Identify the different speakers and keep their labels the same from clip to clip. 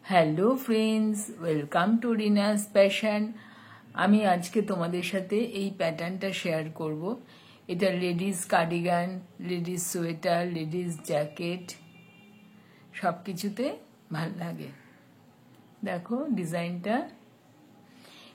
Speaker 1: Hello friends, welcome to Rina's passion. আমি আজকে তোমাদের সাথে এই প্যাটার্নটা শেয়ার করব। এটা ladies cardigan, ladies sweater, ladies jacket সব কিছুতে ভাল লাগে। দেখো ডিজাইনটা,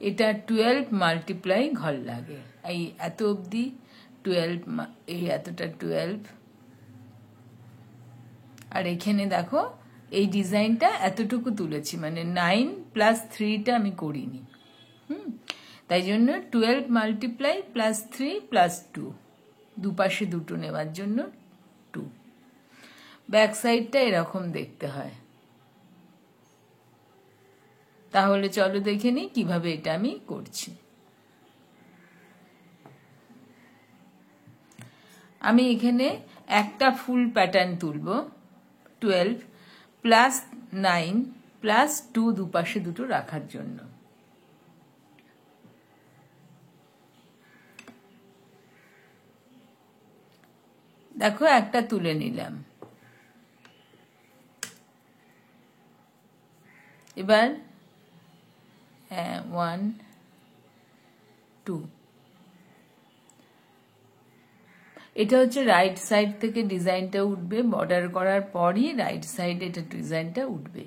Speaker 1: এটা 12 মাল্টিপ্লাই ঘর লাগে। এই এত অবধি 12, এই এতটা 12, আর এখানে দেখো এই ডিজাইনটা এতটুকু তুলেছি, মানে 9 + 3টা আমি করিনি। তাই জন্য 12 মাল্টিপ্লাই +3 +2, দুপাশে দুটো নেওয়ার জন্য 2। ব্যাক সাইডটা এরকম দেখতে হয়। তাহলে চলো দেখে নিই কিভাবে এটা আমি করছি। আমি এখানে একটা ফুল প্যাটার্ন তুলব, 12 + 9 + 2, দুপাশে দুটো রাখার জন্য। দেখো একটা তুলে নিলাম। এবার 1 2, এটা হচ্ছে রাইট সাইড থেকে ডিজাইনটা উঠবে, বর্ডার করার পরই রাইট সাইডে এটা ডিজাইনটা উঠবে।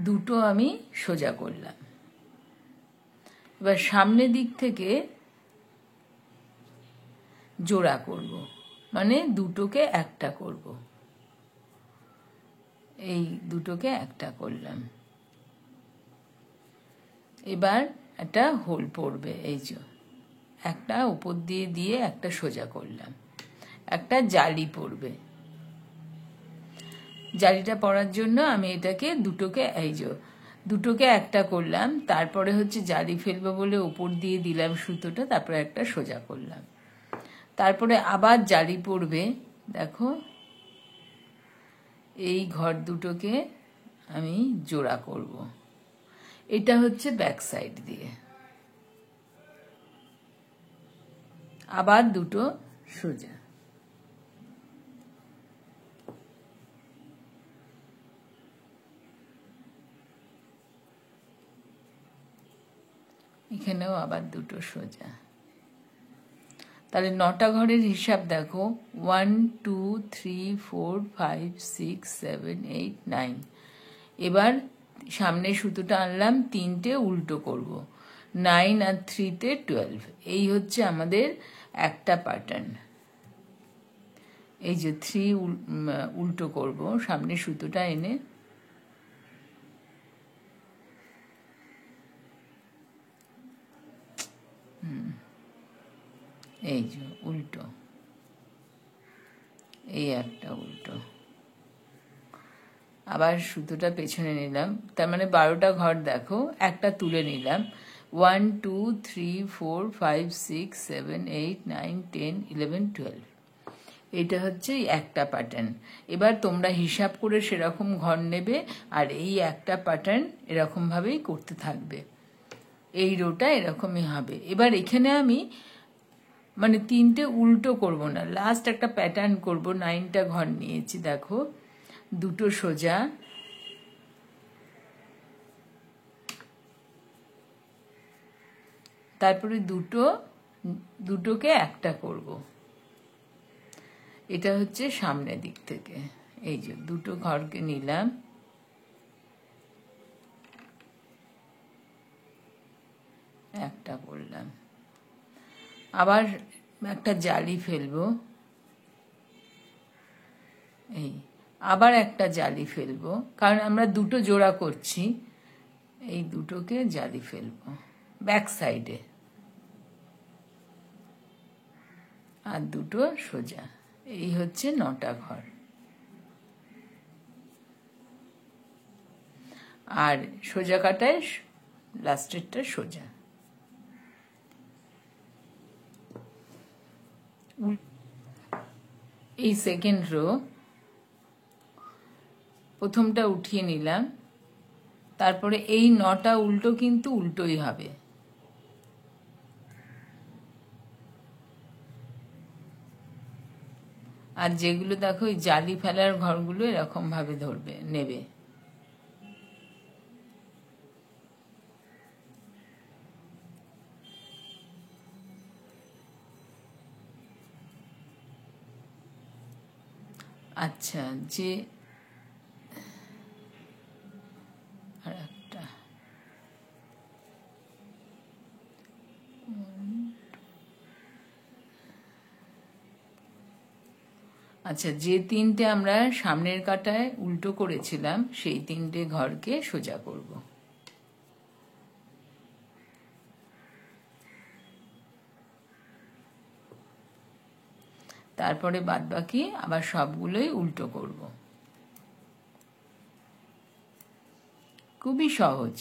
Speaker 1: দুটো আমি সোজা করলাম। এবার সামনের দিক থেকে জোড়া করব, মানে দুটোকে একটা করব। এই দুটোকে একটা করলাম। এবার একটা হোল পড়বে, এই যে একটা উপর দিয়ে দিয়ে একটা সোজা করলাম, একটা জালি পড়বে। জালিটা পড়ার জন্য আমি এটাকে দুটোকে একটা করলাম, তারপরে হচ্ছে জালি ফেলবো বলে উপর দিয়ে দিলাম সুতোটা, তারপরে একটা সোজা করলাম, তারপরে আবার জালি পড়বে। দেখো এই ঘর দুটোকে আমি জোড়া করব। এটা হচ্ছে ব্যাক সাইড দিয়ে, আবার দুটো সোজা। এখানেও আবার দুটো সোজা। তাহলে 9টা ঘরের হিসাব দেখো, 1 2 3 4 5 6 7 8 9। এবার সামনে সুতোটা আনলাম, 3টে উল্টো করব, 9 আর 3তে 12। এই হচ্ছে আমাদের একটা প্যাটার্ন। এই যে 3 উল্টো করব, সামনে সুতোটা এনে এই যে উল্টো, এই একটা উল্টো, আবার সুতোটা পেছনে নিলাম, তার মানে 12টা ঘর দেখো, একটা তুলে নিলাম। 1 2 3 4 5 6 7 8 9 10 11 12। এটা হচ্ছে একটা প্যাটার্ন। এবার তোমরা হিসাব করে সেরকম ঘর নেবে, আর এই একটা প্যাটার্ন এরকমভাবেই করতে থাকবে। এই রোটা এরকমই হবে। এবার এখানে আমি মানে 3টে উল্টো করব না, লাস্ট একটা প্যাটার্ন করব। 9টা ঘর নিয়েছি, দেখো দুটো সোজা, তারপরে দুটোকে একটা করব। এটা হচ্ছে সামনের দিক থেকে, এই যে দুটো ঘরকে নিলাম, একটা করলাম, আবার একটা জালি ফেলবো, এই আবার একটা জালি ফেলবো, কারণ আমরা দুটো জোড়া করছি। এই দুটোকে জালি ফেলবো ব্যাক সাইডে, আর দুটো সোজা। এই হচ্ছে 9টা ঘর। আর সোজা কাটায় লাস্টেরটা সোজা। এই সেকেন্ড রো, প্রথমটা উঠিয়ে নিলাম, তারপরে এই 9টা উল্টো কিন্তু উল্টোই হবে। আর যেগুলো দেখো এই জালি ফেলার ঘরগুলো এরকম ভাবে নেবে। আচ্ছা, যে আর একটা আচ্ছা, যে তিনটে আমরা সামনের কাটায় উল্টো করেছিলাম সেই তিনটে ঘরকে সোজা করব। তারপরে বাদবাকি আবার সবগুলোই উল্টো করব। খুবই সহজ।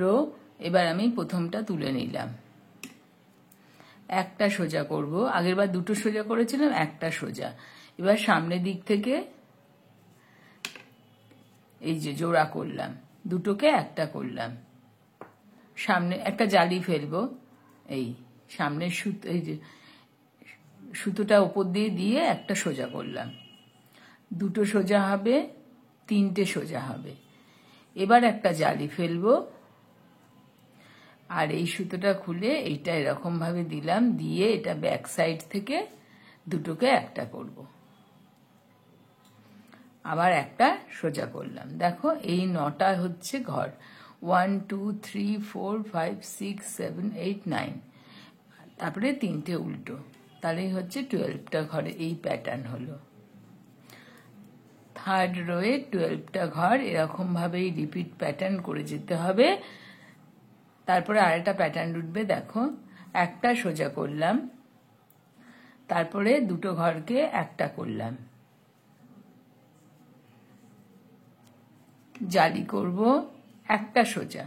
Speaker 1: রো, এবার আমি প্রথমটা তুলে নিলাম, একটা সোজা করব। আগেরবার দুটো সোজা করেছিলাম, একটা সোজা। এবার সামনের দিক থেকে এই যে জোড়া করলাম, দুটোকে একটা করলাম, সামনে একটা জালি ফেলবো, এই সামনের সুতো, এই যে সুতোটা উপর দিয়ে দিয়ে একটা সোজা করলাম, দুটো সোজা হবে, তিনটে সোজা হবে। এবার একটা জালি ফেলবো, আর এই সুতোটা খুলে এইটা এরকম ভাবে দিলাম, দিয়ে এটা ব্যাক সাইড থেকে দুটোকে একটা করব, আবার একটা সোজা করলাম। দেখো এই 9টা হচ্ছে ঘর, 1 2 3 4 5 6 7 8 9, তারপরে তিনটে উল্টো, তাহলেই হচ্ছে 12টা ঘরে এই প্যাটার্ন হলো। থার্ড রোয়ে 12টা ঘর এরকম ভাবেই রিপিট প্যাটার্ন করে যেতে হবে। তারপরে আরেকটা প্যাটার্ন উঠবে, দেখো একটা সোজা করলাম, তারপরে দুটো ঘরকে একটা করলাম, জালি করব, একটা সোজা।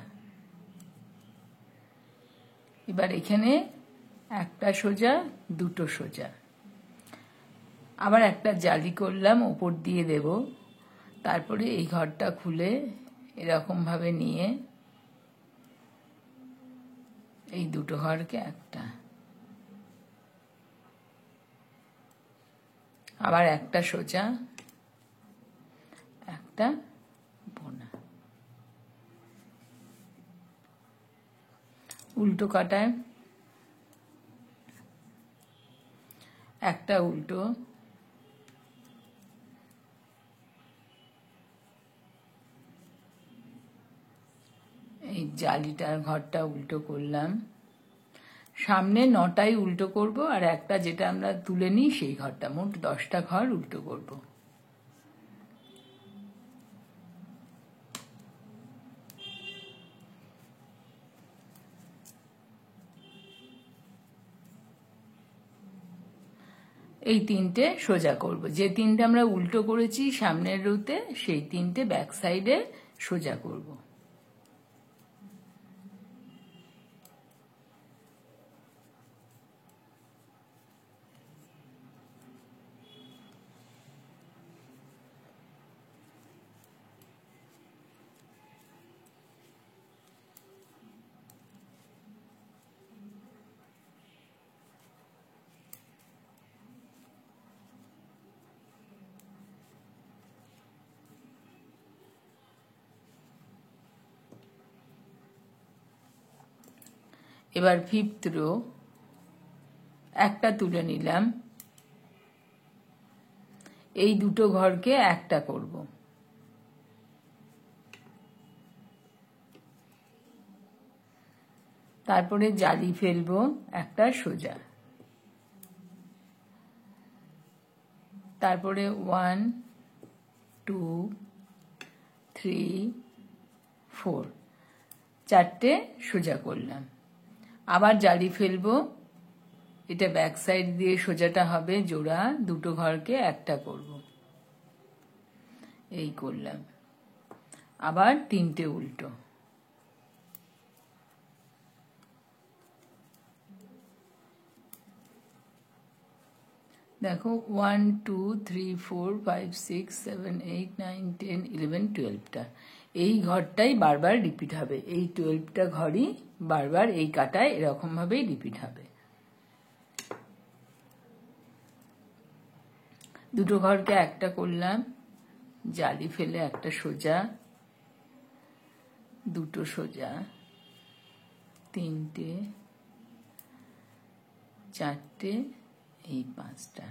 Speaker 1: এবার এখানে একটা সোজা, দুটো সোজা, আবার একটা জালি করলাম, উপর দিয়ে দেব, তারপরে এই ঘরটা খুলে এরকম ভাবে নিয়ে এই দুটো ঘরকে একটা, আবার একটা সোজা, একটা বোনা, উল্টো কাটায় একটা উল্টো, এই জালিটার ঘরটা উল্টো করলাম, সামনে 9টাই উল্টো করব, আর একটা যেটা আমরা তুলে নিই সেই ঘরটা, মোট 10টা ঘর উল্টো করব। এই তিনটে সোজা করব, যে তিনটে আমরা উল্টো করেছি সামনের রোতে সেই তিনটে ব্যাক সাইডে সোজা করব। এবার ফিফথ রো, একটা তুলে নিলাম, এই দুটো ঘরকে একটা করব, তারপরে জালি ফেলবো, একটা সোজা, তারপরে 1 2 3 4 চারটে সোজা করলাম, আবার জালি ফেলবো, এটা ব্যাক সাইড দিয়ে সোজাটা হবে জোড়া, দুটো ঘরকে একটা করব, এই করলাম, আবার তিনটে উল্টো, দেখো 1 2 3 4 5 6 7 8 9 10 11 12টা, এই ঘরটাই বারবার রিপিট হবে, এই 12টা ঘরই বারবার এই কাটায় এরকম ভাবেই রিপিট হবে। দুটো ঘরকে একটা করলাম, জালি ফেলে একটা সোজা, দুটো সোজা, তিনটে, চারটে, এই পাঁচটা,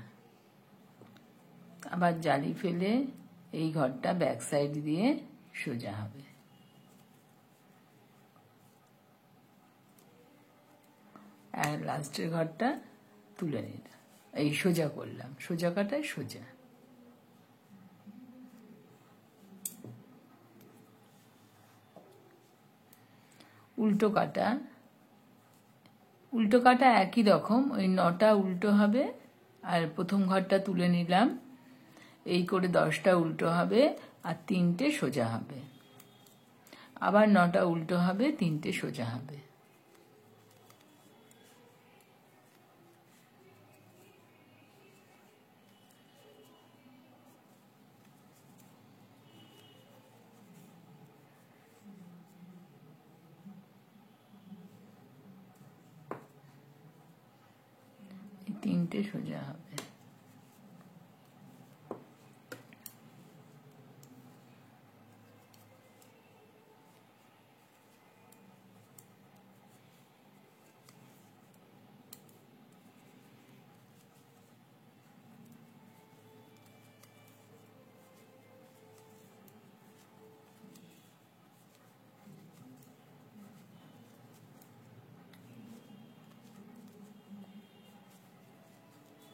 Speaker 1: আবার জালি ফেলে এই ঘরটা ব্যাক সাইড দিয়ে সোজা হবে। আর লাস্টের ঘরটা তুলে নিলাম, এই সোজা করলাম, সোজা কাটায় সোজা। উল্টো কাটা, উল্টো কাটা একই রকম, ওই 9টা উল্টো হবে, আর প্রথম ঘরটা তুলে নিলাম, এই করে 10টা উল্টো হবে, আর 3টে সোজা হবে, আবার 9টা উল্টো হবে, 3টে সোজা হবে। তিনটে সোজা হবে।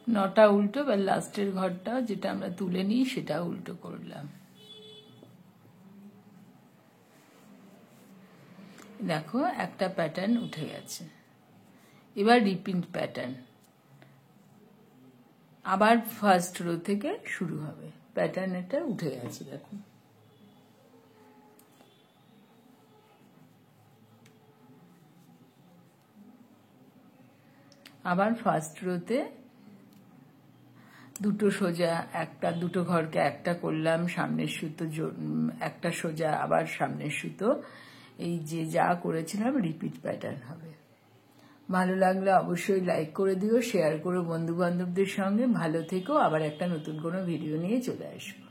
Speaker 1: নটা উল্টো, বা লাস্টের ঘরটা যেটা আমরা তুলে নিই সেটা উল্টো করলাম। দেখো একটা প্যাটার্ন উঠে গেছে। এবার রিপিট প্যাটার্ন, আবার ফার্স্ট রো থেকে শুরু হবে। প্যাটার্ন এটা উঠে গেছে, দেখো। আবার ফার্স্ট রোতে দুটো সোজা, একটা, দুটো ঘরকে একটা করলাম, সামনের সুতো একটা সোজা, আবার সামনের সুতো, এই যে যা করেছিলাম রিপিট প্যাটার্ন হবে। ভালো লাগলে অবশ্যই লাইক করে দিও, শেয়ার করো বন্ধু বান্ধবদের সঙ্গে। ভালো থেকো, আবার একটা নতুন কোনো ভিডিও নিয়ে চলে আসবো।